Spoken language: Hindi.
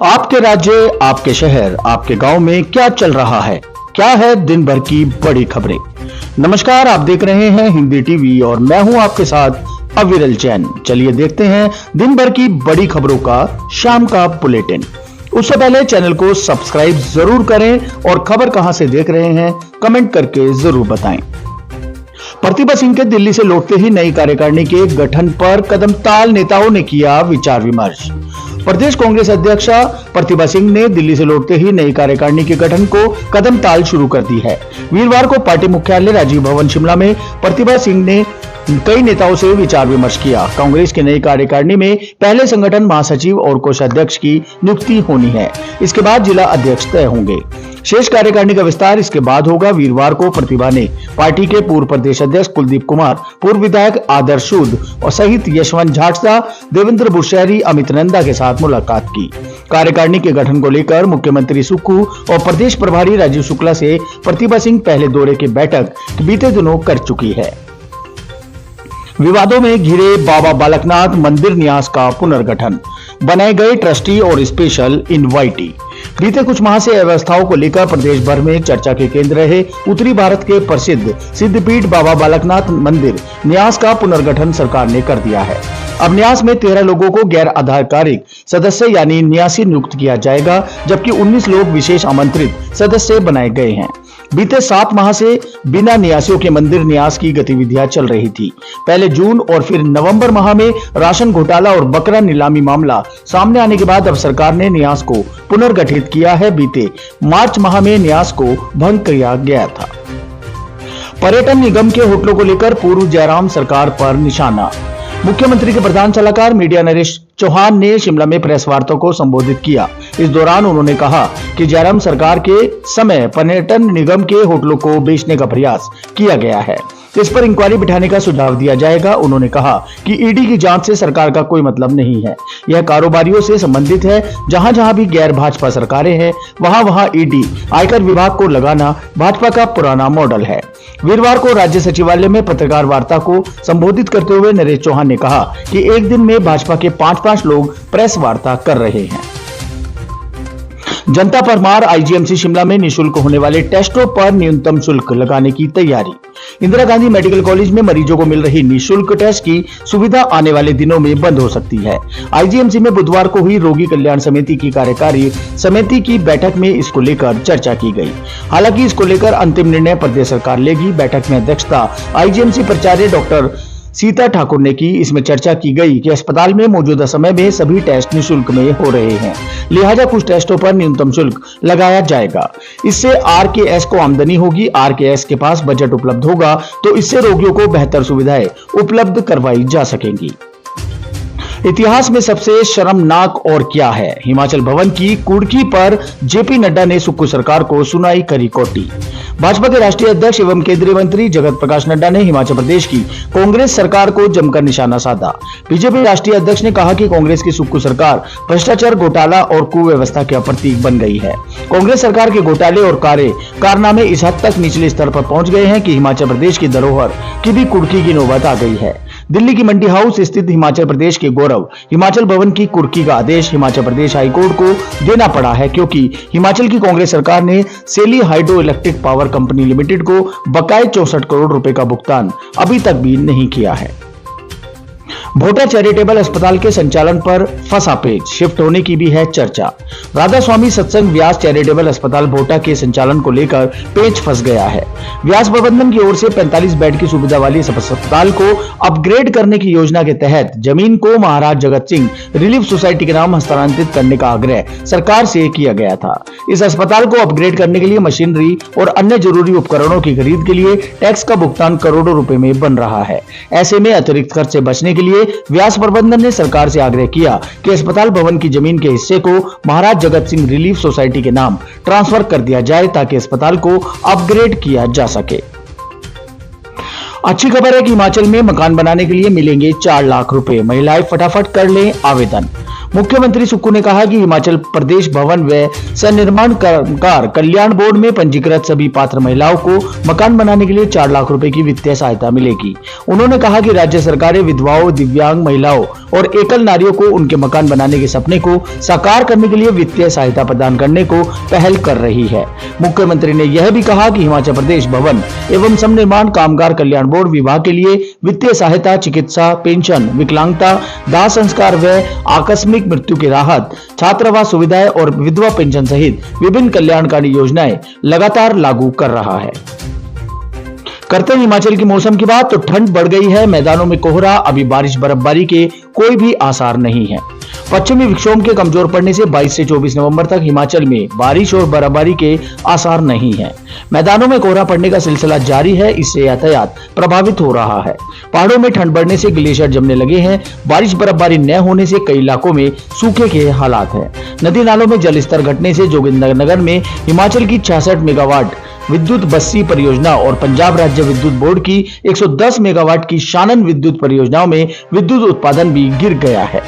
आपके राज्य, आपके शहर, आपके गांव में क्या चल रहा है? क्या है दिन भर की बड़ी खबरें? नमस्कार, आप देख रहे हैं हिंदी टीवी और मैं हूं आपके साथ अविरल जैन। चलिए देखते हैं दिन भर की बड़ी खबरों का शाम का बुलेटिन। उससे पहले चैनल को सब्सक्राइब जरूर करें और खबर कहां से देख रहे हैं कमेंट करके जरूर बताएं। प्रतिभा सिंह के दिल्ली से लौटते ही नई कार्यकारिणी के गठन पर कदमताल नेताओं ने किया विचार विमर्श। प्रदेश कांग्रेस अध्यक्षा प्रतिभा सिंह ने दिल्ली से लौटते ही नई कार्यकारिणी के गठन को कदमताल शुरू कर दी है। वीरवार को पार्टी मुख्यालय राजीव भवन शिमला में प्रतिभा सिंह ने कई नेताओं से विचार विमर्श किया। कांग्रेस की नई कार्यकारिणी में पहले संगठन महासचिव और कोषाध्यक्ष की नियुक्ति होनी है। इसके बाद जिला अध्यक्ष तय होंगे। शेष कार्यकारिणी का विस्तार इसके बाद होगा। वीरवार को प्रतिभा ने पार्टी के पूर्व प्रदेश अध्यक्ष कुलदीप कुमार, पूर्व विधायक आदर्श सूद और सहित यशवंत झाटसा, देवेंद्र बुशहरी, अमित नंदा के साथ मुलाकात की। कार्यकारिणी के गठन को लेकर मुख्यमंत्री सुक्खू और प्रदेश प्रभारी राजीव शुक्ला से प्रतिभा सिंह पहले दौरे की बैठक बीते दिनों कर चुकी है। विवादों में घिरे बाबा बालकनाथ मंदिर न्यास का पुनर्गठन, बनाए गए ट्रस्टी और स्पेशल इनवाइटी। बीते कुछ माह से अव्यवस्थाओं को लेकर प्रदेश भर में चर्चा के केंद्र रहे उत्तरी भारत के प्रसिद्ध सिद्धपीठ बाबा बालकनाथ मंदिर न्यास का पुनर्गठन सरकार ने कर दिया है। अब न्यास में 13 लोगों को गैर आधिकारिक सदस्य यानी न्यासी नियुक्त किया जाएगा, जबकि 19 लोग विशेष आमंत्रित सदस्य बनाए गए हैं। बीते 7 माह से बिना न्यासियों के मंदिर न्यास की गतिविधियां चल रही थी। पहले जून और फिर नवंबर माह में राशन घोटाला और बकरा नीलामी मामला सामने आने के बाद अब सरकार ने न्यास को पुनर्गठित किया है। बीते मार्च माह में न्यास को भंग किया गया था। पर्यटन निगम के होटलों को लेकर पूर्व जयराम सरकार पर निशाना। मुख्यमंत्री के प्रधान सलाहकार मीडिया नरेश चौहान ने शिमला में प्रेस वार्ता को संबोधित किया। इस दौरान उन्होंने कहा कि जयराम सरकार के समय पर्यटन निगम के होटलों को बेचने का प्रयास किया गया है। इस पर इंक्वायरी बिठाने का सुझाव दिया जाएगा। उन्होंने कहा कि ईडी की जांच से सरकार का कोई मतलब नहीं है, यह कारोबारियों से संबंधित है। जहां जहां भी गैर भाजपा सरकारें हैं वहां वहां ईडी आयकर विभाग को लगाना भाजपा का पुराना मॉडल है। वीरवार को राज्य सचिवालय में पत्रकार वार्ता को संबोधित करते हुए नरेश चौहान ने कहा कि एक दिन में भाजपा के 5-5 लोग प्रेस वार्ता कर रहे हैं। जनता परमार आईजीएमसी शिमला में निःशुल्क होने वाले टेस्टों पर न्यूनतम शुल्क लगाने की तैयारी। इंदिरा गांधी मेडिकल कॉलेज में मरीजों को मिल रही निःशुल्क टेस्ट की सुविधा आने वाले दिनों में बंद हो सकती है। आईजीएमसी में बुधवार को हुई रोगी कल्याण समिति की कार्यकारी समिति की बैठक में इसको लेकर चर्चा की गई। हालांकि इसको लेकर अंतिम निर्णय प्रदेश सरकार लेगी। बैठक में अध्यक्षता आईजीएमसी प्राचार्य डॉक्टर सीता ठाकुर ने की। इसमें चर्चा की गई कि अस्पताल में मौजूदा समय में सभी टेस्ट निःशुल्क में हो रहे हैं, लिहाजा कुछ टेस्टों पर न्यूनतम शुल्क लगाया जाएगा। इससे आरकेएस को आमदनी होगी। आरकेएस के पास बजट उपलब्ध होगा तो इससे रोगियों को बेहतर सुविधाएं उपलब्ध करवाई जा सकेंगी। इतिहास में सबसे शर्मनाक और क्या है? हिमाचल भवन की कुर्की पर जेपी नड्डा ने सुक्खू सरकार को सुनाई करी कोटी। भाजपा के राष्ट्रीय अध्यक्ष एवं केंद्रीय मंत्री जगत प्रकाश नड्डा ने हिमाचल प्रदेश की कांग्रेस सरकार को जमकर निशाना साधा। बीजेपी राष्ट्रीय अध्यक्ष ने कहा कि कांग्रेस की सुक्खू सरकार भ्रष्टाचार, घोटाला और कुव्यवस्था का प्रतीक बन गई है। कांग्रेस सरकार के घोटाले और कारनामे इस हद तक निचले स्तर पर पहुंच गए हैं कि हिमाचल प्रदेश की धरोहर की भी कुर्की की नौबत आ गई है। दिल्ली की मंडी हाउस स्थित हिमाचल प्रदेश के गौरव हिमाचल भवन की कुर्की का आदेश हिमाचल प्रदेश हाईकोर्ट को देना पड़ा है, क्योंकि हिमाचल की कांग्रेस सरकार ने सेली hydro electric power company limited को बकाये 64 करोड़ रुपए का भुगतान अभी तक भी नहीं किया है। भोटा चैरिटेबल अस्पताल के संचालन पर फंसा पेच, शिफ्ट होने की भी है चर्चा। राधा स्वामी सत्संग व्यास चैरिटेबल अस्पताल भोटा के संचालन को लेकर पेच फंस गया है। व्यास प्रबंधन की ओर से 45 बेड की सुविधा वाली इस अस्पताल को अपग्रेड करने की योजना के तहत जमीन को महाराज जगत सिंह रिलीफ सोसाइटी के नाम हस्तांतरित करने का आग्रह सरकार से किया गया था। इस अस्पताल को अपग्रेड करने के लिए मशीनरी और अन्य जरूरी उपकरणों की खरीद के लिए टैक्स का भुगतान करोड़ों रुपए में बन रहा है। ऐसे में अतिरिक्त खर्च से बचने के लिए व्यास प्रबंधन ने सरकार से आग्रह किया कि अस्पताल भवन की जमीन के हिस्से को महाराज जगत सिंह रिलीफ सोसाइटी के नाम ट्रांसफर कर दिया जाए ताकि अस्पताल को अपग्रेड किया जा सके। अच्छी खबर है कि हिमाचल में मकान बनाने के लिए मिलेंगे 4 लाख रुपए। महिलाएं फटाफट कर लें आवेदन। मुख्यमंत्री सुक्खू ने कहा कि हिमाचल प्रदेश भवन व सन्निर्माण कर्मकार कल्याण बोर्ड में पंजीकृत सभी पात्र महिलाओं को मकान बनाने के लिए 4 लाख रुपए की वित्तीय सहायता मिलेगी। उन्होंने कहा कि राज्य सरकारें विधवाओं, दिव्यांग महिलाओं और एकल नारियों को उनके मकान बनाने के सपने को साकार करने के लिए वित्तीय सहायता प्रदान करने को पहल कर रही है। मुख्यमंत्री ने यह भी कहा कि हिमाचल प्रदेश भवन एवं समनिर्माण कामगार कल्याण बोर्ड विभाग के लिए वित्तीय सहायता, चिकित्सा, पेंशन, विकलांगता, दाह संस्कार व आकस्मिक मृत्यु की राहत, छात्रावास सुविधाएं और विधवा पेंशन सहित विभिन्न कल्याणकारी योजनाएं लगातार लागू कर रहा है। करते हैं हिमाचल की मौसम की बात, तो ठंड बढ़ गई है। मैदानों में कोहरा, अभी बारिश बर्फबारी के कोई भी आसार नहीं है। पश्चिमी विक्षोभ के कमजोर पड़ने से 22 से 24 नवंबर तक हिमाचल में बारिश और बर्फबारी के आसार नहीं है। मैदानों में कोहरा पड़ने का सिलसिला जारी है, इससे यातायात प्रभावित हो रहा है। पहाड़ों में ठंड बढ़ने से ग्लेशियर जमने लगे हैं। बारिश बर्फबारी न होने से कई इलाकों में सूखे के हालात हैं। नदी नालों में जलस्तर घटने से जोगिंदरनगर में हिमाचल की 66 मेगावाट विद्युत बस्सी परियोजना और पंजाब राज्य विद्युत बोर्ड की 110 मेगावाट की शानन विद्युत परियोजनाओं में विद्युत उत्पादन भी गिर गया है।